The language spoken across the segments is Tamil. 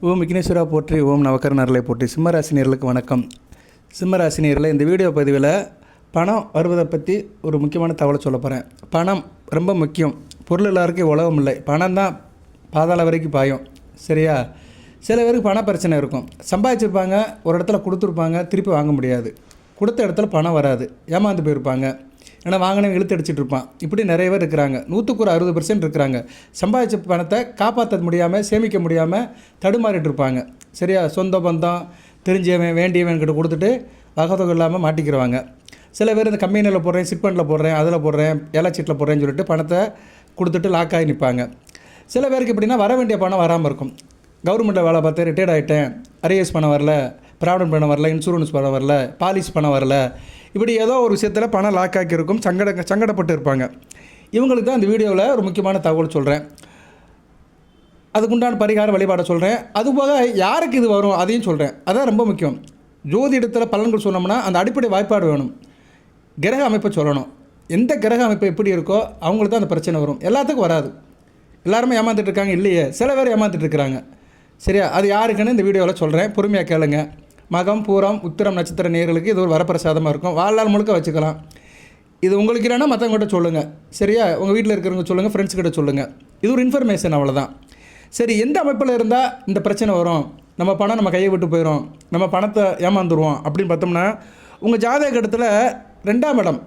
ஓம் விக்னேஸ்வரா போற்றி, ஓம் நவக்கரநர்களை போற்றி. சிம்மராசினியர்களுக்கு வணக்கம். சிம்மராசினியர்களை இந்த வீடியோ பதிவில் பணம் வருவதை பற்றி ஒரு முக்கியமான தகவலை சொல்ல போகிறேன். பணம் ரொம்ப முக்கியம். பொருள் எல்லாருக்கும் உலகம் இல்லை. பணம் தான் பாதாள வரைக்கும் பாயும். சரியா? சில பேருக்கு பண பிரச்சனை இருக்கும். சம்பாதிச்சிருப்பாங்க, ஒரு இடத்துல கொடுத்துருப்பாங்க, திருப்பி வாங்க முடியாது. கொடுத்த இடத்துல பணம் வராது, ஏமாந்து போயிருப்பாங்க. ஏன்னா வாங்கினவங்க இழுத்து அடிச்சுட்டு இருப்பான். இப்படி நிறைய பேர் இருக்கிறாங்க. 160% இருக்கிறாங்க. சம்பாதிச்ச பணத்தை காப்பாற்ற முடியாமல், சேமிக்க முடியாமல் தடுமாறிட்டு இருப்பாங்க. சரியா? சொந்த பந்தம், தெரிஞ்சவன், வேண்டியவன் கிட்ட கொடுத்துட்டு வகத்தொகை இல்லாமல் மாட்டிக்கிறவாங்க. சில பேர் இந்த கம்பெனியில் போடுறேன், சிட்பண்டில் போடுறேன், அதில் போடுறேன், ஏலச்சீட்டில் போடுறேன்னு சொல்லிட்டு பணத்தை கொடுத்துட்டு லாக்காகி நிற்பாங்க. சில பேருக்கு எப்படின்னா வர வேண்டிய பணம் வராமல் இருக்கும். கவர்மெண்ட்டில் வேலை பார்த்து ரிட்டையர்ட் ஆகிட்டேன், அரியர்ஸ் பணம் வரல, ப்ராவிடன்ட் பணம் வரல, இன்சூரன்ஸ் பணம் வரல, பாலிசி பணம் வரல, இப்படி ஏதோ ஒரு விஷயத்தில் பணம் லாக் ஆக்கியிருக்கும். சங்கடப்பட்டு இருப்பாங்க. இவங்களுக்கு தான் இந்த வீடியோவில் ஒரு முக்கியமான தகவல் சொல்கிறேன். அதுக்குண்டான பரிகார வழிபாடை சொல்கிறேன். அதுபோக யாருக்கு இது வரும் அதையும் சொல்கிறேன். அதான் ரொம்ப முக்கியம். ஜோதிடத்தில் பலன்கள் சொன்னோம்னா அந்த அடிப்படை வாய்ப்பாடு வேணும். கிரக அமைப்பை சொல்லணும். எந்த கிரக அமைப்பு எப்படி இருக்கோ அவங்களுக்கு தான் அந்த பிரச்சனை வரும். எல்லாத்துக்கும் வராது. எல்லாருமே ஏமாந்துட்டு இருக்காங்க இல்லையே, சில பேர் ஏமாந்துட்டு இருக்கிறாங்க. சரியா? அது யாருக்குன்னு இந்த வீடியோவில் சொல்கிறேன். பொறுமையாக கேளுங்க. மகம், பூரம், உத்திரம் நட்சத்திர நேயர்களுக்கு இது ஒரு வரப்பிரசாதமாக இருக்கும். வாழ்நாள் முழுக்க வச்சுக்கலாம். இது உங்களுக்கு இல்லைன்னா மற்றவங்ககிட்ட சொல்லுங்கள். சரியா? உங்கள் வீட்டில் இருக்கிறவங்க சொல்லுங்கள், ஃப்ரெண்ட்ஸ்கிட்ட சொல்லுங்கள். இது ஒரு இன்ஃபர்மேஷன், அவ்வளோதான். சரி, எந்த அமைப்பில் இருந்தால் இந்த பிரச்சனை வரும், நம்ம பணம் நம்ம கையை விட்டு போயிடும், நம்ம பணத்தை ஏமாந்துருவோம் அப்படின்னு பார்த்தோம்னா, உங்கள் ஜாதக கட்டத்தில் 2ஆம் இடம்.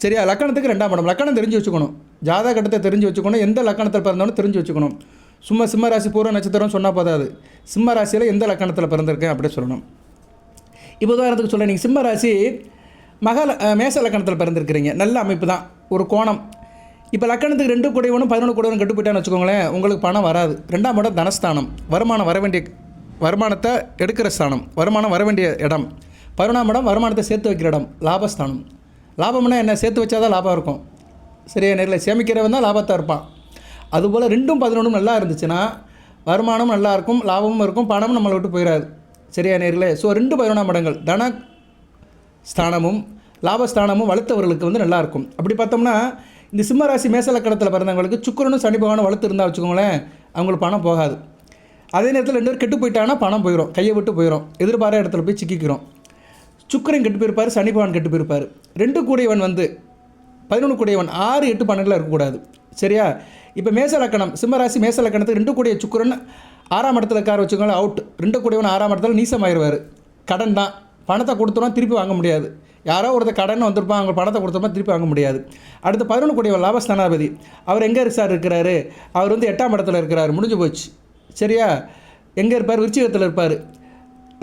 சரியா? லக்கணத்துக்கு 2ஆம் இடம். லக்கணம் தெரிஞ்சு வச்சுக்கணும். ஜாதக கட்டத்தை தெரிஞ்சு வச்சுக்கணும். எந்த லக்கணத்தில் பிறந்தாலும் தெரிஞ்சு வச்சுக்கணும். சும்மா சிம்ம ராசி பூர்வ நட்சத்திரம் சொன்னால் போதாது. சிம்ம ராசியில் எந்த லக்கணத்தில் பிறந்திருக்கேன் அப்படி சொல்லணும். இப்போ உதாரணத்துக்கு சொல்ல, நீங்கள் சிம்ம ராசி மேச லக்கணத்தில் பிறந்திருக்கிறீங்க. நல்ல அமைப்பு தான், ஒரு கோணம். இப்போ லக்கணத்துக்கு 2 கூடையவனும் 11 கூடையவனும் கெட்டு போயிட்டான்னு வச்சுக்கோங்களேன், உங்களுக்கு பணம் வராது. 2ஆம் இடம் தனஸ்தானம், வருமானம் வர வேண்டிய வருமானத்தை எடுக்கிற ஸ்தானம், வருமானம் வர வேண்டிய இடம். 11ஆம் இடம் வருமானத்தை சேர்த்து வைக்கிற இடம், லாபஸ்தானம். லாபம்னா என்ன? சேர்த்து வச்சா தான் லாபம் இருக்கும். சரியா? நேரில் சேமிக்கிறவன் தான் லாபத்தாக இருப்பான். அதுபோல் 2ம் 11ம் நல்லா இருந்துச்சுன்னா வருமானம் நல்லாயிருக்கும், லாபமும் இருக்கும், பணமும் நம்மளை விட்டு போயிடாது. சரியா நேரில்? ஸோ 2 11ஆம் இடங்கள் தன ஸ்தானமும் லாபஸ்தானமும் வளர்த்தவர்களுக்கு வந்து நல்லாயிருக்கும். அப்படி பார்த்தோம்னா இந்த சிம்மராசி மேசலக்கணத்தில் பிறந்தவங்களுக்கு சுக்கிரனும் சனி பகவானும் வளர்த்து இருந்தால் வச்சுக்கோங்களேன், அவங்களுக்கு பணம் போகாது. அதே நேரத்தில் 2 பேர் கெட்டு போயிட்டாங்கன்னா பணம் போயிடும், கையை விட்டு போயிடும், எதிர்பாராத இடத்துல போய் சிக்கிக்கிறோம். சுக்கிரன் கெட்டு போயிருப்பார், சனி பகவான் கெட்டு போயிருப்பார். 2 கூடையவன் வந்து 11 கூடையவன் 6, 8, 12 இருக்கக்கூடாது. சரியா? இப்போ மேசலக்கணம் சிம்மராசி மேசலக்கணத்துக்கு 2 கூடிய சுக்கிரன் 6ஆம் இடத்துல கார் வச்சுக்கோங்களேன், அவுட். 2 கூடியவன் 6ஆம் இடத்துல நீசமாயிருவார். கடன் தான். பணத்தை கொடுத்தோம்னா திருப்பி வாங்க முடியாது. யாரோ ஒருத்தர் கடன் வந்திருப்பான், அவங்க பணத்தை கொடுத்தோம்னா திருப்பி வாங்க முடியாது. அடுத்து 11 கூடியவன் லாபஸ்தானாதிபதி. அவர் எங்கே சார் இருக்கிறாரு? அவர் வந்து 8ஆம் இடத்துல இருக்கிறார். முடிஞ்சு போச்சு. சரியா? எங்கே இருப்பார்? விருச்சிகத்தில் இருப்பார்.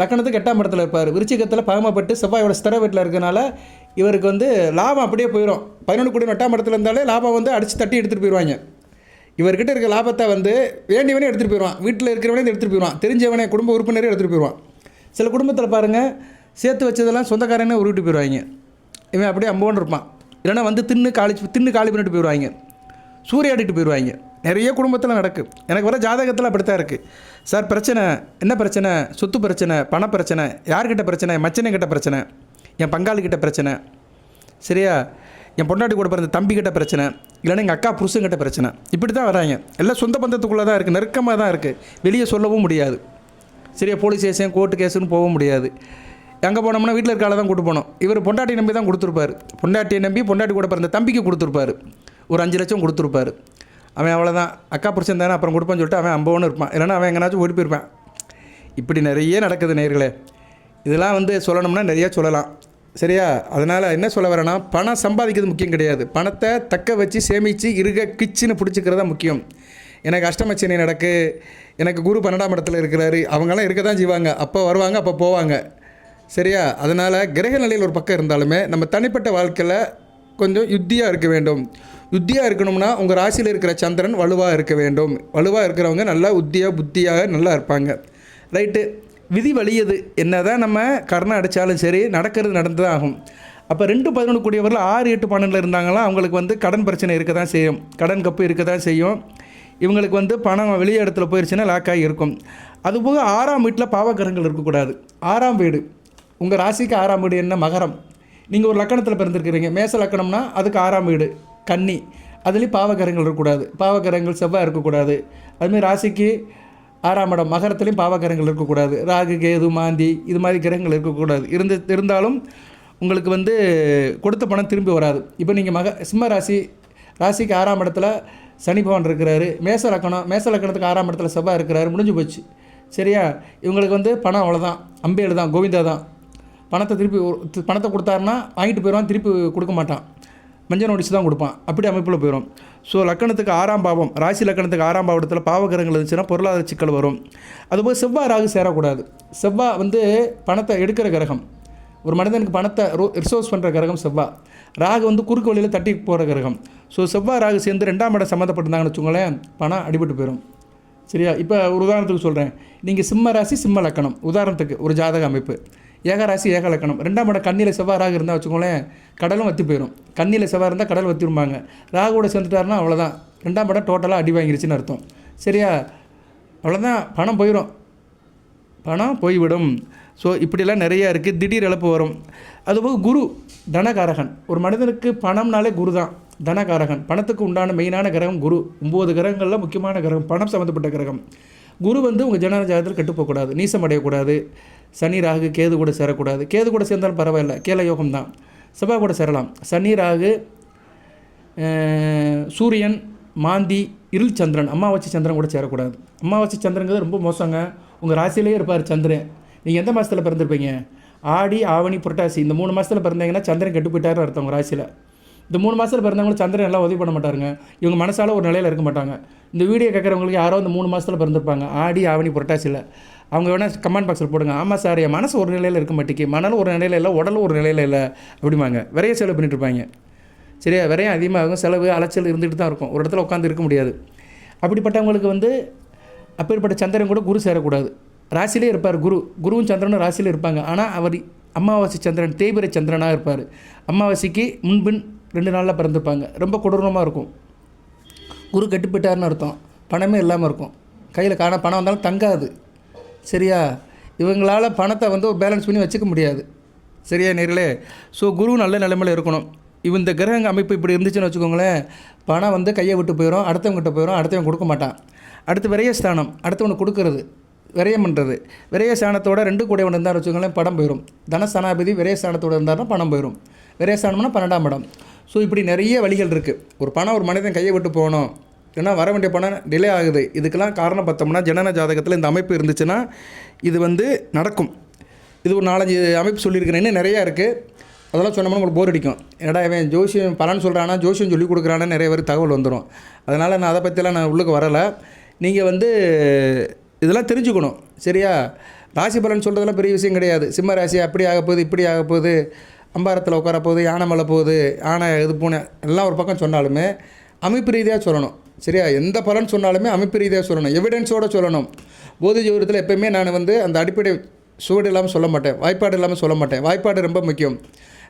லக்கணத்துக்கு 8ஆம் இடத்துல இருப்பார். விருச்சிகத்தில் பகமப்பட்டு செவ்வாயோட ஸ்திர வீட்டில் இருக்கிறனால இவருக்கு வந்து லாபம் அப்படியே போயிடும். 11 கூடியவன் 8ஆம் இடத்துல இருந்தாலே லாபம் வந்து அடித்து தட்டி எடுத்துகிட்டு போயிடுவாங்க. இவர்கிட்ட இருக்க லாபத்தை வந்து வேண்டியவனே எடுத்துகிட்டு போயிடுவான், வீட்டில் இருக்கிறவனே எடுத்துகிட்டு போயிடுவான், தெரிஞ்சவனே குடும்ப உறுப்பினரே எடுத்துகிட்டு போயிடுவான். சில குடும்பத்தில் பாருங்கள், சேர்த்து வச்சதெல்லாம் சொந்தக்காரனே உருவிட்டு போயிடுவாங்க. இவன் அப்படியே அம்போன்னு இருப்பான். இல்லைனா வந்து தின்னு காலி பண்ணிட்டு போயிடுவாங்க, சூறையாடிட்டு போயிடுவாங்க. நிறைய குடும்பத்தில் நடக்குது. எனக்கு வர ஜாதகத்தில் அப்படித்தான் இருக்குது. சார் பிரச்சனை என்ன பிரச்சனை? சொத்து பிரச்சனை, பண பிரச்சனை, யார்கிட்ட பிரச்சனை? மச்சனைக்கிட்ட பிரச்சனை, என் பங்காளிக்கிட்ட பிரச்சனை. சரியா? என் பொண்டாட்டி கூட பிறந்த தம்பிக்கிட்ட பிரச்சனை, இல்லைன்னா எங்கள் அக்கா புருஷங்கிட்ட பிரச்சனை. இப்படி தான் வராங்க. எல்லாம் சொந்த பந்தத்துக்குள்ளே தான் இருக்குது, நெருக்கமாக தான் இருக்குது. வெளியே சொல்லவும் முடியாது. சரியா? போலீஸ் ஸ்டேஷன், கோர்ட்டு கேஸுன்னு போகவும் முடியாது. எங்கே போனோம்னா வீட்டில் இருக்கால தான் கூட்டு போனோம். இவர் பொண்டாட்டி நம்பி தான் கொடுத்துருப்பார். பொண்டாட்டியை நம்பி பொண்டாட்டி கூட பிறந்த தம்பிக்கு கொடுத்துருப்பார். ஒரு 5 லட்சம் கொடுத்துருப்பார். அவன் அவ்வளோதான், அக்கா புருஷன் தானே அப்புறம் கொடுப்பான்னு சொல்லிட்டு அவன் அம்போன்னு இருப்பான். இல்லைனா அவன் எங்கேனாச்சும் ஓடி போயிருப்பான். இப்படி நிறைய நடக்குது நேயர்களே. இதெல்லாம் வந்து சொல்லணும்னா நிறையா சொல்லலாம். சரியா? அதனால் என்ன சொல்ல வரேன்னா, பணம் சம்பாதிக்கிறது முக்கியம் கிடையாது. பணத்தை தக்க வச்சு சேமித்து கிச்சின்னு பிடிச்சிக்கிறதா முக்கியம். எனக்கு அஷ்டமச்சனி நடக்கு, எனக்கு குரு 12ஆம் இடத்துல இருக்கிறாரு, அவங்களாம் இருக்க தான் செய்வாங்க. அப்போ வருவாங்க, அப்போ போவாங்க. சரியா? அதனால் கிரக நிலையில் ஒரு பக்கம் இருந்தாலுமே நம்ம தனிப்பட்ட வாழ்க்கையில் கொஞ்சம் யுத்தியாக இருக்க வேண்டும். யுத்தியாக இருக்கணும்னா உங்கள் ராசியில் இருக்கிற சந்திரன் வலுவாக இருக்க வேண்டும். வலுவாக இருக்கிறவங்க நல்லா புத்தியாக நல்லா இருப்பாங்க. ரைட்டு? விதி வலியது. என்ன தான் நம்ம கர்ணம் அடித்தாலும் சரி, நடக்கிறது நடந்து தான் ஆகும். அப்போ 2 11 கூடியவர்கள் 6, 8, 12 இருந்தாங்களா, அவங்களுக்கு வந்து கடன் பிரச்சனை இருக்க தான் செய்யும், கடன் கப்பு இருக்க தான் செய்யும். இவங்களுக்கு வந்து பணம் வெளியே இடத்துல போயிடுச்சுன்னா லாக்காகி இருக்கும். அதுபோக 6ஆம் வீட்டில் பாவகிரகங்கள் இருக்கக்கூடாது. 6ஆம் வீடு உங்கள் ராசிக்கு 6ஆம் வீடு என்ன? மகரம். நீங்கள் ஒரு லக்கணத்தில் பிறந்திருக்கிறீங்க, மேச லக்கணம்னா அதுக்கு 6ஆம் வீடு கன்னி. அதுலேயும் பாவகிரகங்கள் இருக்கக்கூடாது. பாவகிரகங்கள் செவ்வாய் இருக்கக்கூடாது. அதுமாதிரி ராசிக்கு 6ஆம் இடம் மகரத்துலேயும் பாவகிரகங்கள் இருக்கக்கூடாது. ராகு கேது மாந்தி இது மாதிரி கிரகங்கள் இருக்கக்கூடாது. இருந்தாலும் உங்களுக்கு வந்து கொடுத்த பணம் திரும்பி வராது. இப்போ நீங்கள் சிம்ம ராசிக்கு 6ஆம் இடத்துல சனி பகவான் இருக்கிறாரு. மேச லக்கணத்துக்கு 6ஆம் இடத்துல செவ்வாய் இருக்கிறாரு. முடிஞ்சு போச்சு. சரியா? இவங்களுக்கு வந்து பணம் அவ்வளோதான், அம்பேடு தான், கோவிந்தா தான். பணத்தை கொடுத்தாருன்னா வாங்கிட்டு போயிடுவான், திருப்பி கொடுக்க மாட்டான், மஞ்சள் நோட்டீஸ் தான் கொடுப்பான். அப்படி அமைப்பில் போயிடும். ஸோ லக்கணத்துக்கு 6ஆம் பாவம், ராசி லக்கணத்துக்கு 6ஆம் பாவத்தில் பாவகிரகங்கள் இருந்துச்சுன்னா பொருளாதார சிக்கல் வரும். அதுபோல் செவ்வாய் ராகு சேரக்கூடாது. செவ்வாய் வந்து பணத்தை எடுக்கிற கிரகம். ஒரு மனிதனுக்கு பணத்தை ரிசோர்ஸ் பண்ணுற கிரகம் செவ்வாய். ராகு வந்து குறுக்கு வழியில் தட்டி போகிற கிரகம். ஸோ செவ்வாய் ராகு சேர்ந்து 2ஆம் இடம் சம்மந்தப்பட்டிருந்தாங்கன்னு வச்சுக்கோங்களேன், பணம் அடிபட்டு போயிடும். சரியா? இப்போ ஒரு உதாரணத்துக்கு சொல்கிறேன். நீங்கள் சிம்ம ராசி சிம்ம லக்கணம், உதாரணத்துக்கு ஒரு ஜாதக அமைப்பு. ஏகராசி ஏக லக்கணம், 2ஆம் இடம் கண்ணியில் செவ்வாய் ராகு இருந்தால் வச்சுக்கோங்களேன், கடலும் வற்றி போயிடும். கண்ணியில் செவ்வாய் இருந்தால் கடல் வற்றிருப்பாங்க. ராகுவோட சேர்ந்துட்டாருன்னா அவ்வளோதான், 2ஆம் இடம் டோட்டலாக அடி வாங்கிருச்சுன்னு அர்த்தம். சரியா? அவ்வளோதான், பணம் போய்விடும். ஸோ இப்படிலாம் நிறையா இருக்குது. திடீர் இழப்பு வரும். அதுபோக குரு தனகாரகன். ஒரு மனிதனுக்கு பணம்னாலே குரு தான் தனகாரகன். பணத்துக்கு உண்டான மெயினான கிரகம் குரு. 9 கிரகங்களில் முக்கியமான கிரகம், பணம் சம்மந்தப்பட்ட கிரகம். குரு வந்து உங்கள் ஜனன ஜாதகத்தில் கெட்டுப்போகக்கூடாது, நீசம் அடையக்கூடாது. சனி ராகு கேது கூட சேரக்கூடாது. கேது கூட சேர்ந்தாலும் பரவாயில்ல, கேல யோகம் தான். செவ்வாய் கூட சேரலாம். சனி ராகு சூரியன் மாந்தி இருள் சந்திரன், அமாவாசை சந்திரன் கூட சேரக்கூடாது. அமாவாசை சந்திரங்கிறது ரொம்ப மோசங்க. உங்கள் ராசியிலே இருப்பார் சந்திரன். நீங்கள் எந்த மாதத்தில் பிறந்திருப்பீங்க? ஆடி ஆவணி புரட்டாசி இந்த 3 மாதத்தில் பிறந்தீங்கன்னா சந்திரன் கெட்டு போயிட்டாருன்னு அர்த்தம். உங்கள் ராசியில் இந்த 3 மாதத்தில் பிறந்தவங்களும் சந்திரன் எல்லாம் உதவி பண்ண மாட்டாருங்க. இவங்க மனசால ஒரு நிலையில் இருக்க மாட்டாங்க. இந்த வீடியோ கேட்குறவங்களுக்கு யாரோ இந்த 3 மாதத்தில் பிறந்திருப்பாங்க, ஆடி ஆவணி புரட்டாசியில். அவங்க வேணால் கமெண்ட் பாக்ஸில் போடுங்க, ஆமாம் சார் என் மனசு ஒரு நிலையில் இருக்க மாட்டேங்கி, மணலும் ஒரு நிலையில் இல்லை, உடலும் ஒரு நிலையில் இல்லை அப்படிம்பாங்க. விரைய செலவு பண்ணிட்டு இருப்பாங்க. சரியா? விரையும் அதிகமாகும், செலவு அலைச்சல் இருந்துகிட்டு தான் இருக்கும். ஒரு இடத்துல உட்காந்து இருக்க முடியாது. அப்படிப்பட்டவங்களுக்கு வந்து அப்பேற்பட்ட சந்திரன் கூட குரு சேரக்கூடாது. ராசிலே இருப்பார் குருவும் சந்திரனும் ராசியில் இருப்பாங்க. ஆனால் அவர் அமாவாசை சந்திரன் தேய்பிரை சந்திரனாக இருப்பார். அமாவாசைக்கு முன்பின் 2 நாளில் பிறந்திருப்பாங்க. ரொம்ப கொடூரமாக இருக்கும். குரு கெட்டுப்பட்டார்னு அர்த்தம். பணமே இல்லாமல் இருக்கும். கையில் பணம் வந்தாலும் தங்காது. சரியா? இவங்களால் பணத்தை வந்து ஒரு பேலன்ஸ் பண்ணி வச்சுக்க முடியாது. சரியா நேர்களே? ஸோ குரு நல்ல நிலைமையில் இருக்கணும். இந்த கிரக அமைப்பு இப்படி இருந்துச்சுன்னு வச்சுக்கோங்களேன், பணம் வந்து கையை விட்டு போயிடும், அடுத்தவங்ககிட்ட போயிடும், அடுத்தவங்க கொடுக்க மாட்டான். அடுத்து விரயஸ்தானம், அடுத்தவனுக்கு கொடுக்கறது, விரயம் பண்ணுறது. விரயஸ்தானத்தோட 2 கூட ஒன்று இருந்தால் வச்சுக்கோங்களேன், பணம் போயிடும். தனஸ்தானாபதி விரயஸ்தானத்தோடு இருந்தார்னா பணம் போயிடும். விரயஸ்தானம்னா 12ஆம் இடம். ஸோ இப்படி நிறைய வழிகள் இருக்குது. ஒரு பணம் ஒரு மனிதன் கையை விட்டு போகணும், ஏன்னா வர வேண்டிய பணம் டிலே ஆகுது. இதுக்கெல்லாம் காரணம் பார்த்தோம்னா ஜனன ஜாதகத்தில் இந்த அமைப்பு இருந்துச்சுன்னா இது வந்து நடக்கும். இது ஒரு 4-5 அமைப்பு சொல்லியிருக்கிறேன். இன்னும் நிறையா இருக்குது. அதெல்லாம் சொன்னோம்னா உங்களுக்கு போர் அடிக்கும். ஏடா இவன் ஜோசியம் பலன் சொல்கிறானா, ஜோசியம் சொல்லி கொடுக்குறானா, நிறைய பேர் தகவல் வந்துடும். அதனால் நான் அதை பற்றிலாம் நான் உள்ளுக்கு வரலை. நீங்கள் வந்து இதெல்லாம் தெரிஞ்சுக்கணும். சரியா? ராசி பலன் சொல்கிறதெல்லாம் பெரிய விஷயம் கிடையாது. சிம்ம ராசி அப்படி ஆக போகுது, இப்படி ஆக போகுது, அம்பாரத்தில் உட்கார போகுது, யானை மலை போகுது, யானை இது பூனை எல்லாம் ஒரு பக்கம் சொன்னாலுமே அமைப்பு ரீதியாக சொல்லணும். சரியா? எந்த பலன் சொன்னாலுமே அமைப்பு ரீதியாக சொல்லணும், எவிடன்ஸோடு சொல்லணும். போதி ஜோதிடத்தில் எப்போயுமே நான் வந்து அந்த அடிப்படை சுவடு இல்லாமல் சொல்ல மாட்டேன், வாய்ப்பாடு இல்லாமல் சொல்ல மாட்டேன். வாய்ப்பாடு ரொம்ப முக்கியம்.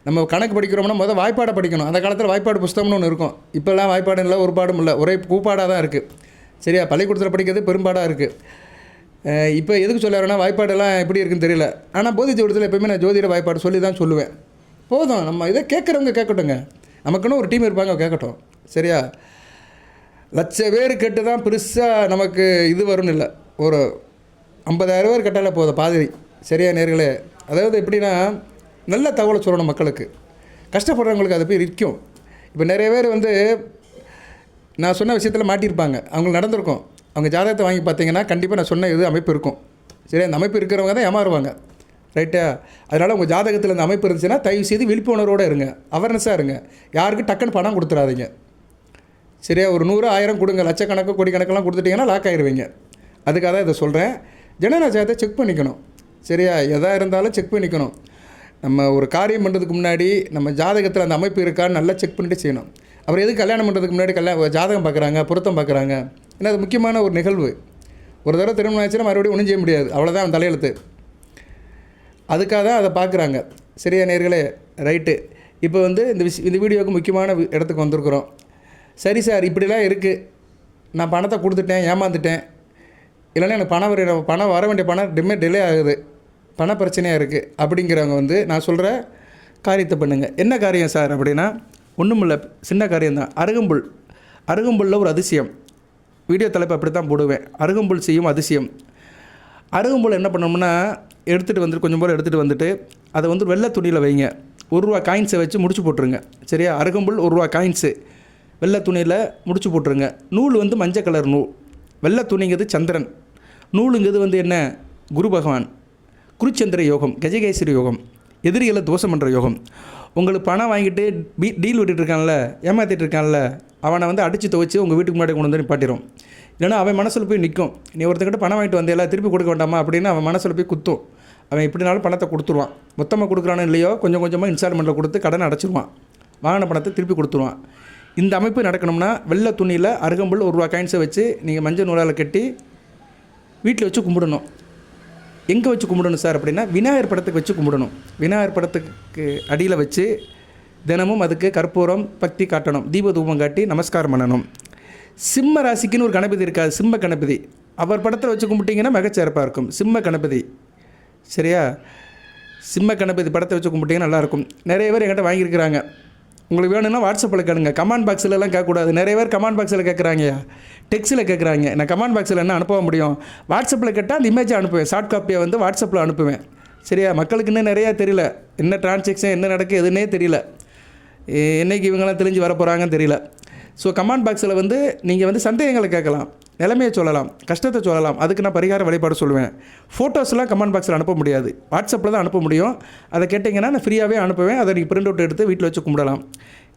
நம்ம கணக்கு படிக்கிறோம்னா முதல் வாய்ப்பாடை படிக்கணும். அந்த காலத்தில் வாய்ப்பாடு புஸ்தகம்னு ஒன்று இருக்கும். இப்போல்லாம் வாய்ப்பாடு இல்லை, ஒரு பாடும் இல்லை, ஒரே கூப்பாடாக தான் இருக்குது. சரியா? பள்ளிக்கூடத்தில் படிக்கிறது பெரும்பாடாக இருக்குது. இப்போ எதுக்கு சொல்ல வரேன்னா, வாய்ப்பாடெல்லாம் எப்படி இருக்குன்னு தெரியல. ஆனால் போதி ஜோதிடத்தில் எப்போயுமே நான் ஜோதிட வாய்ப்பாடு சொல்லி தான் சொல்லுவேன். போதும், நம்ம இதை கேட்குறவங்க கேட்கட்டுங்க. நமக்குன்னு ஒரு டீம் இருப்பாங்க, கேட்கட்டும். சரியா? லட்சம் பேர் கேட்டு தான் பெருசாக நமக்கு இது வரும்னு இல்லை. ஒரு 50,000 பேர் கேட்டாலே போதும் பாதிரி. சரியா நேர்களே? அதாவது எப்படின்னா, நல்ல தகவலை சொல்லணும் மக்களுக்கு. கஷ்டப்படுறவங்களுக்கு அது போய் இருக்கும். இப்போ நிறைய பேர் வந்து நான் சொன்ன விஷயத்தில் மாட்டியிருப்பாங்க, அவங்களுக்கு நடந்திருக்கும். அவங்க ஜாதகத்தை வாங்கி பார்த்தீங்கன்னா கண்டிப்பாக நான் சொன்ன இது அமைப்பு இருக்கும். சரி? அந்த அமைப்பு இருக்கிறவங்க தான் ஏமாறுவாங்க. ரைட்டா? அதனால் உங்கள் ஜாதகத்தில் அந்த அமைப்பு இருந்துச்சுன்னா தயவு செய்து விழிப்புணர்வோடு இருங்க, அவேர்னஸாக இருங்க. யாருக்கும் டக்குன்னு பணம் கொடுத்துடாதீங்க. சரியா? ஒரு 100 1000 கொடுங்க, லட்சக்கணக்கு கோடிக்கணக்கெல்லாம் கொடுத்துட்டிங்கன்னா லாக் ஆகிடுவீங்க. அதுக்காக தான் இதை சொல்கிறேன். ஜனன ஜாதகத்தை செக் பண்ணிக்கணும். சரியா? எதாக இருந்தாலும் செக் பண்ணிக்கணும். நம்ம ஒரு காரியம் பண்ணுறதுக்கு முன்னாடி நம்ம ஜாதகத்தில் அந்த அமைப்பு இருக்கான்னு நல்லா செக் பண்ணிட்டு செய்யணும். அப்புறம் எதுக்கு கல்யாணம் பண்ணுறதுக்கு முன்னாடி ஜாதகம் பார்க்குறாங்க, பொருத்தம் பார்க்குறாங்க? ஏன்னா அது முக்கியமான ஒரு நிகழ்வு. ஒரு தடவை திருமணம் ஆச்சுன்னா மறுபடியும் ஒன்றும் செய்ய முடியாது, அவ்வளோதான் அவன் தலையெழுத்து. அதுக்காக தான் அதை பார்க்குறாங்க. சரியா நேர்களே? ரைட்டு. இப்போ வந்து இந்த வீடியோவுக்கு முக்கியமான இடத்துக்கு வந்திருக்கிறோம். சரி சார், இப்படிலாம் இருக்குது, நான் பணத்தை கொடுத்துட்டேன், ஏமாந்துட்டேன், இல்லைன்னா எனக்கு பணம் வர வேண்டிய பணம் டிலே ஆகுது, பண பிரச்சனையாக இருக்குது அப்படிங்கிறவங்க வந்து நான் சொல்கிற காரியத்தை பண்ணுங்கள். என்ன காரியம் சார் அப்படின்னா, ஒன்றும் இல்லை, சின்ன காரியம்தான். அருகம்புல்லில் ஒரு அதிசயம். வீடியோ தலைப்பு அப்படி தான் போடுவேன். அருகம்புல் செய்யும் அதிசயம். அருகம்புல் என்ன பண்ணோம்னா எடுத்துகிட்டு வந்துட்டு கொஞ்சம் போல் எடுத்துகிட்டு வந்துட்டு அதை வந்து வெள்ளை துணியில் வைங்க. ₹1 காயின்ஸை வச்சு முடிச்சு போட்டுருங்க. சரியா? அருகம்புல் ₹1 காயின்ஸு வெள்ளை துணியில் முடிச்சு போட்டுருங்க. நூல் வந்து மஞ்சள் கலர் நூல். வெள்ளை துணிங்கிறது சந்திரன், நூலுங்கிறது வந்து என்ன, குரு பகவான். குருச்சந்திர யோகம், கஜகேசரி யோகம், எதிரிகளை தோஷம் பண்ணுற யோகம். உங்களுக்கு பணம் வாங்கிட்டு டீல் விட்டுட்டு இருக்கான்ல, ஏமாற்றிட்டு இருக்கான்ல, அவனை வந்து அடித்து துவச்சி உங்கள் வீட்டுக்கு முன்னாடி கொண்டு வந்து நிப்பாட்டிடும். இல்லைனா அவன் மனசில் போய் நிற்கும். நீ ஒருத்தக்கிட்ட பணம் வாங்கிட்டு வந்தேல, திருப்பி கொடுக்க வேண்டாமா அப்படின்னு அவன் மனசில் போய் குத்தும். அவன் எப்படினாலும் பணத்தை கொடுத்துருவான். மொத்தமாக கொடுக்குறானோ இல்லையோ கொஞ்சம் கொஞ்சமாக இன்ஸ்டால்மெண்ட்டில் கொடுத்து கடனை அடைச்சிடுவான். வாங்கின பணத்தை திருப்பி கொடுத்துருவான். இந்த அமைப்பு நடக்கணும்னா வெள்ளை துணியில் அருகம்புல் ₹1 காயின்ஸை வச்சு நீங்கள் மஞ்சள் நூலால் கட்டி வீட்டில் வச்சு கும்பிடணும். எங்கே வச்சு கும்பிடணும் சார் அப்படின்னா, விநாயகர் படத்துக்கு வச்சு கும்பிடணும். விநாயகர் படத்துக்கு அடியில் வச்சு தினமும் அதுக்கு கற்பூரம் பக்தி காட்டணும். தீப தூபம் காட்டி நமஸ்காரம் பண்ணணும். சிம்ம ராசிக்குன்னு ஒரு கணபதி இருக்காது, சிம்ம கணபதி. அவர் படத்தில் வச்சு கும்பிட்டிங்கன்னா மிகச்சிறப்பாக இருக்கும். சிம்ம கணபதி. சரியா? சிம்ம கணபதி படத்தை வச்சு கும்பிட்டிங்கன்னா நல்லாயிருக்கும். நிறைய பேர் என்கிட்ட வாங்கியிருக்கிறாங்க. உங்களுக்கு வேணும்னா வாட்ஸ்அப்பில் கேளுங்க. கமெண்ட் பாக்ஸிலலாம் கேட்கக்கூடாது. நிறைய பேர் கமெண்ட் பாக்ஸில் கேட்குறாங்க, டெக்ஸ்ட்டில் கேட்குறாங்க. நான் கமெண்ட் பாக்ஸில் என்ன அனுப்ப முடியும்? வாட்ஸ்அப்பில் கேட்டால் அந்த இமேஜை அனுப்புவேன். ஷார்ட் காப்பியை வந்து வாட்ஸ்அப்பில் அனுப்புவேன். சரியா? மக்களுக்கு இன்னும் நிறையா தெரியல. என்ன டிரான்சாக்ஷன் என்ன நடக்குது எதுன்னே தெரியல. என்றைக்கு இவங்கெல்லாம் தெரிஞ்சு வர போகிறாங்கன்னு தெரியல. ஸோ கமெண்ட் பாக்ஸில் வந்து நீங்கள் வந்து சந்தேகங்களை கேட்கலாம், நிலைமையை சொல்லலாம், கஷ்டத்தை சொல்லலாம். அதுக்கு நான் பரிகார வழிபாடு சொல்லுவேன். ஃபோட்டோஸ்லாம் கமெண்ட் பாக்ஸில் அனுப்ப முடியாது, வாட்ஸ்அப்பில் தான் அனுப்ப முடியும். அதை கேட்டிங்கன்னா நான் ஃப்ரீயாகவே அனுப்புவேன். அதை நீங்கள் பிரிண்ட் அவுட் எடுத்து வீட்டில் வச்சு கும்பிடலாம்.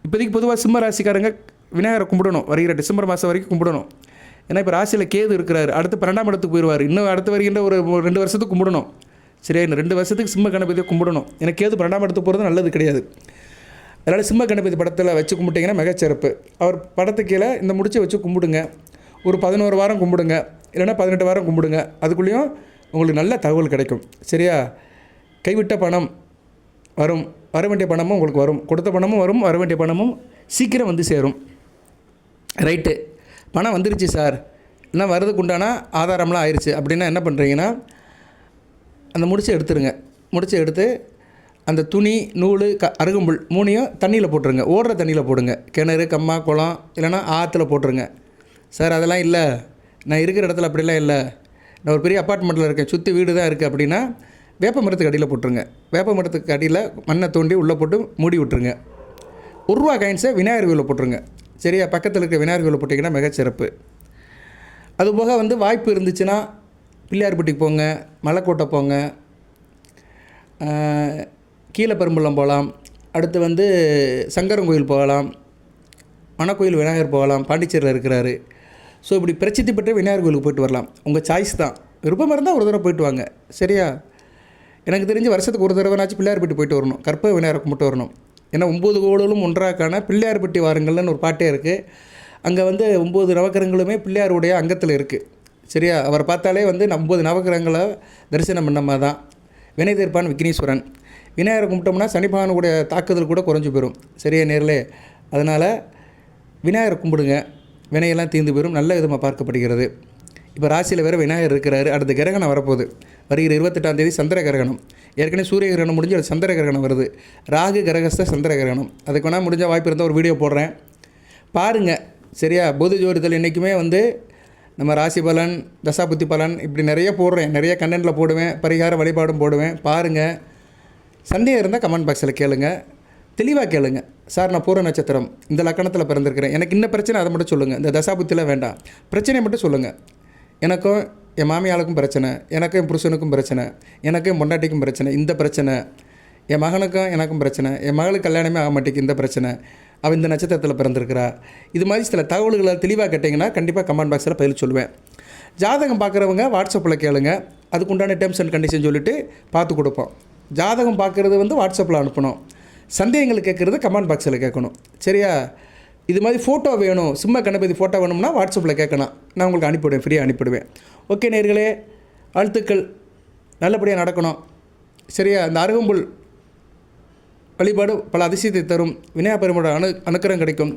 இப்போதைக்கு பொதுவாக சிம்ம ராசிக்காரங்க விநாயகரை கும்பிடணும். வருகிற டிசம்பர் மாதம் வரைக்கும் கும்பிடணும். ஏன்னா இப்போ ராசியில் கேது இருக்கிறார். அடுத்து 12ஆம் இடத்துக்கு போயிடுவார். இன்னும் அடுத்து வருகின்ற ஒரு 2 வருஷத்துக்கு கும்பிடணும். சரியா? இன்னும் 2 வருஷத்துக்கு சிம்ம கணபதியை கும்பிடணும். எனக்கு கேது 12ஆம் இடத்துக்கு போகிறது நல்லது கிடையாது. அதனால் சிம்ம கணபதி படத்தில் வச்சு கும்பிட்டிங்கன்னா மிகச்சிறப்பு. அவர் படத்துக்கு கீழே இந்த முடிச்சை வச்சு கும்பிடுங்க. ஒரு 11 வாரம் கும்பிடுங்க, இல்லைனா 18 வாரம் கும்பிடுங்க. அதுக்குள்ளேயும் உங்களுக்கு நல்ல தகவல் கிடைக்கும். சரியா? கைவிட்ட பணம் வரும், வர வேண்டிய பணமும் உங்களுக்கு வரும். கொடுத்த பணமும் வரும், வர வேண்டிய பணமும் சீக்கிரம் வந்து சேரும். ரைட்டு, பணம் வந்துருச்சு சார், என்ன வரதுக்கு உண்டான ஆதாரம்லாம் ஆயிடுச்சு அப்படின்னா என்ன பண்ணுறீங்கன்னா, அந்த முடிச்சை எடுத்துருங்க. முடிச்சை எடுத்து அந்த துணி, நூல், அருகம்புல் 3ஐயும் தண்ணியில் போட்டுருங்க. ஓடுற தண்ணியில் போடுங்க. கிணறு, கம்மா, குளம், இல்லைனா ஆற்றுல போட்டுருங்க. சார் அதெல்லாம் இல்லை, நான் இருக்கிற இடத்துல அப்படிலாம் இல்லை, நான் ஒரு பெரிய அப்பார்ட்மெண்ட்டில் இருக்கேன், சுற்றி வீடு தான் இருக்குது அப்படின்னா வேப்ப மரத்துக்கு அடியில் போட்டுருங்க. வேப்ப மரத்துக்கு அடியில் மண்ணை தோண்டி உள்ளே போட்டு மூடி விட்டுருங்க. ₹1 காயின்ஸை விநாயகர் கோயிலில் போட்டுருங்க. சரியா? பக்கத்தில் இருக்க விநாயகர் கோயிலில் போட்டிங்கன்னா மிகச்சிறப்பு. அதுபோக வந்து வாய்ப்பு இருந்துச்சுன்னா பிள்ளையார்பட்டிக்கு போங்க, மலைக்கோட்டை போங்க, கீழப்பெரும்பள்ளம் போகலாம். அடுத்து வந்து சங்கரன் போகலாம், மணக்கோயில் விநாயகர் போகலாம், பாண்டிச்சேரியில் இருக்கிறாரு. ஸோ இப்படி பிரசித்தி பெற்ற விநாயகர் கோயிலுக்கு போய்ட்டு வரலாம். உங்கள் சாய்ஸ் தான். விருப்பம் இருந்தால் ஒரு தடவை போய்ட்டு வாங்க. சரியா? எனக்கு தெரிஞ்சு வருஷத்துக்கு ஒரு தடவைனாச்சும் பிள்ளையார்பட்டி போய்ட்டு வரணும். கற்பக விநாயகரை கும்பிட்டு வரணும். ஏன்னா 9 கோளும் ஒன்றாக்கான பிள்ளையார்பட்டி வாருங்கள்னு ஒரு பாட்டே இருக்குது. அங்கே வந்து 9 நவக்கிரகங்களுமே பிள்ளையாருடைய அங்கத்தில் இருக்குது. சரியா? அவரை பார்த்தாலே வந்து 9 நவக்கிரகங்களை தரிசனம் பண்ணமாக தான். வினை தீர்ப்பான் விக்னேஸ்வரன். விநாயகரை கும்பிட்டோம்னா சனி பகவானுடைய தாக்குதல் கூட குறைஞ்சி போயிடும். சரியா நேரில்? அதனால் விநாயகரை கும்பிடுங்க, வினையெல்லாம் தீர்ந்து போயிடும். நல்ல விதமாக பார்க்கப்படுகிறது. இப்போ ராசியில் வேறு விநாயகர் இருக்கிறாரு. அடுத்த கிரகணம் வரப்போகுது. வருகிற 28ஆம் தேதி சந்திர கிரகணம். ஏற்கனவே சூரிய கிரகணம் முடிஞ்சு அது சந்திர கிரகணம் வருது. ராகு கிரகஸ்த சந்திர கிரகணம். அதுக்கு வேணால் முடிஞ்ச வாய்ப்பு இருந்தால் ஒரு வீடியோ போடுறேன், பாருங்கள். சரியா? பொது ஜோதிடத்தில் என்றைக்குமே வந்து நம்ம ராசி பலன், தசாபுத்தி பலன் இப்படி நிறைய போடுறேன். நிறைய கண்டென்ட்டில் போடுவேன், பரிகார வழிபாடும் போடுவேன். பாருங்கள். சந்தேகம் இருந்தால் கமெண்ட் பாக்ஸில் கேளுங்க, தெளிவாக கேளுங்க. சார் நான் பூர நட்சத்திரம் இந்த லக்கணத்தில் பிறந்திருக்கிறேன், எனக்கு இன்ன பிரச்சனை, அதை மட்டும் சொல்லுங்கள். இந்த தசாபுத்தியில் வேண்டாம், பிரச்சனையை மட்டும் சொல்லுங்கள். எனக்கும் என் மாமியாளுக்கும் பிரச்சனை, எனக்கும் என் புருஷனுக்கும் பிரச்சனை, எனக்கும் என் பொண்டாட்டிக்கும் பிரச்சனை, இந்த பிரச்சனை, என் மகனுக்கும் எனக்கும் பிரச்சனை, என் மகளுக்கு கல்யாணமே ஆக மாட்டேங்குது, இந்த பிரச்சனை, அவள் இந்த நட்சத்திரத்தில் பிறந்திருக்கிறா. இது மாதிரி சில தகவல்களை தெளிவாக கேட்டிங்கன்னா கண்டிப்பாக கமெண்ட் பாக்ஸில் பதில் சொல்லுவேன். ஜாதகம் பார்க்குறவங்க வாட்ஸ்அப்பில் கேளுங்க, அதுக்குண்டான டேர்ம்ஸ் அண்ட் கண்டிஷன் சொல்லிவிட்டு பார்த்து கொடுப்போம். ஜாதகம் பார்க்குறது வந்து வாட்ஸ்அப்பில் அனுப்பணும், சந்தேகங்கள் கேட்குறது கமெண்ட் பாக்ஸில் கேட்கணும். சரியா? இது மாதிரி ஃபோட்டோ வேணும், சிம்ம கணபதி ஃபோட்டோ வேணும்னா வாட்ஸ்அப்பில் கேட்கணும், நான் உங்களுக்கு அனுப்பிவிடுவேன், ஃப்ரீயாக அனுப்பிவிடுவேன். ஓகே நேயர்களே, வாழ்த்துக்கள், நல்லபடியாக நடக்கணும். சரியா? அந்த அருகம்புல் வழிபாடு பல அதிசயத்தை தரும். விநாயகப் பெருமானோட அனுக்கிரகம் கிடைக்கும்.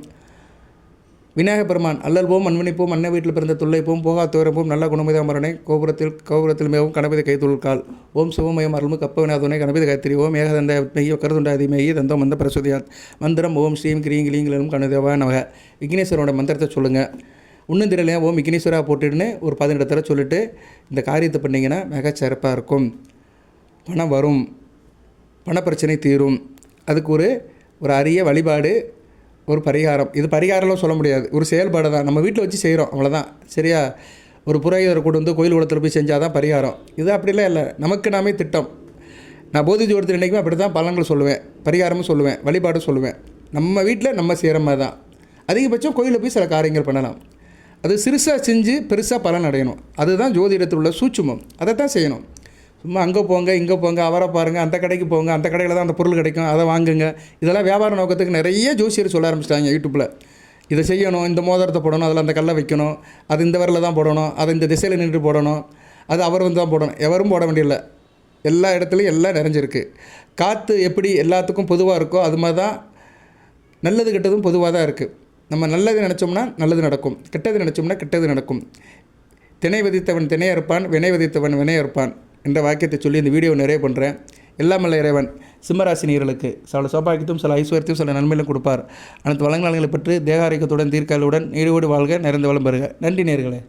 விநாயகப் பெருமான் அல்லல் போம், மண்மணிப்போம், அன்னை வீட்டில் பிறந்த துள்ளைப்போம், போகா துயரப்போம், நல்ல குணமிதா மரணை, கோபுரத்தில் மேவும் கணபதி கைத்துள்கால், ஓம் சிவமயம் அருள்மு கப்பவினாதுனை கணபதி காத்திரி, ஓம் ஏகதந்த மெய்யோ கருதுண்டாதிமெய்யி தந்தம் வந்த பிரசுதியாத் மந்திரம் ஓம் ஸ்ரீம் கிரீம் கிளீங்கிலும் கணதேவா நமக. விக்னேஸ்வரோட மந்திரத்தை சொல்லுங்கள். ஒன்றும் தெரியலையா ஓம் விக்னேஸ்வரா போட்டுன்னு ஒரு 18 தடவை சொல்லிட்டு இந்த காரியத்தை பண்ணிங்கன்னா மிக சிறப்பாக இருக்கும். பணம் வரும், பணப்பிரச்சனை தீரும். அதுக்கு ஒரு அரிய வழிபாடு, ஒரு பரிகாரம். இது பரிகாரம்லாம் சொல்ல முடியாது, ஒரு செயல்பாடு தான். நம்ம வீட்டில் வச்சு செய்கிறோம், அவ்வளோதான். சரியா? ஒரு புரோகிதரை கொண்டு வந்து கோயில் குளத்தில் போய் செஞ்சால் தான் பரிகாரம். இது அப்படிலாம் இல்லை, நமக்கு நாமே திட்டம். நான் போதி ஜோதிடத்தில் இன்றைக்குமே அப்படி தான் பலன்கள் சொல்லுவேன், பரிகாரமும் சொல்லுவேன், வழிபாடும் சொல்லுவேன். நம்ம வீட்டில் நம்ம செய்கிற மாதிரி தான். அதிகபட்சம் கோயிலில் போய் சில காரியங்கள் பண்ணலாம். அது சிறுசாக செஞ்சு பெருசாக பலன் அடையணும். அதுதான் ஜோதிடத்தில் உள்ள சூட்சுமம். அதை தான் செய்யணும். சும்மா அங்கே போங்க, இங்கே போங்க, அவரை பாருங்கள், அந்த கடைக்கு போங்க, அந்த கடையில் தான் அந்த பொருள் கிடைக்கும், அதை வாங்குங்க. இதெல்லாம் வியாபார நோக்கத்துக்கு நிறைய ஜோசியர் சொல்ல ஆரம்பிச்சிட்டாங்க யூடியூப்பில். இதை செய்யணும், இந்த மோதிரத்தை போடணும், அதில் அந்த கல்லை வைக்கணும், அது இந்த வரல தான் போடணும், அதை இந்த திசையில் நின்று போடணும், அது அவர் வந்து தான் போடணும். எவரும் போட வேண்டியதில்லை. எல்லா இடத்துலையும் எல்லாம் நிறைஞ்சிருக்கு. காற்று எப்படி எல்லாத்துக்கும் பொதுவாக இருக்கோ அது மாதிரி தான் நல்லது கெட்டதும் பொதுவாக தான் இருக்குது. நம்ம நல்லது நினச்சோம்னா நல்லது நடக்கும், கெட்டது நினச்சோம்னா கெட்டது நடக்கும். திணை விதித்தவன் திணை அறுப்பான், வினை விதித்தவன் வினை அறுப்பான் என்ற வாக்கியத்தை சொல்லி இந்த வீடியோ நிறைய பண்ணுறேன். எல்லாமல்ல இறைவன் சிம்மராசினியர்களுக்கு சில சௌபாகியத்தையும் சில ஐஸ்வர்யத்தையும் சில நன்மையிலும் கொடுப்பார். அனைத்து வளங்களை பெற்று தேக ஆரோக்கியத்துடன் தீர்க்காலுடன் நீரோடு வாழ்க, நிறைந்த வளம் பெறுக. நன்றி நேயர்களே.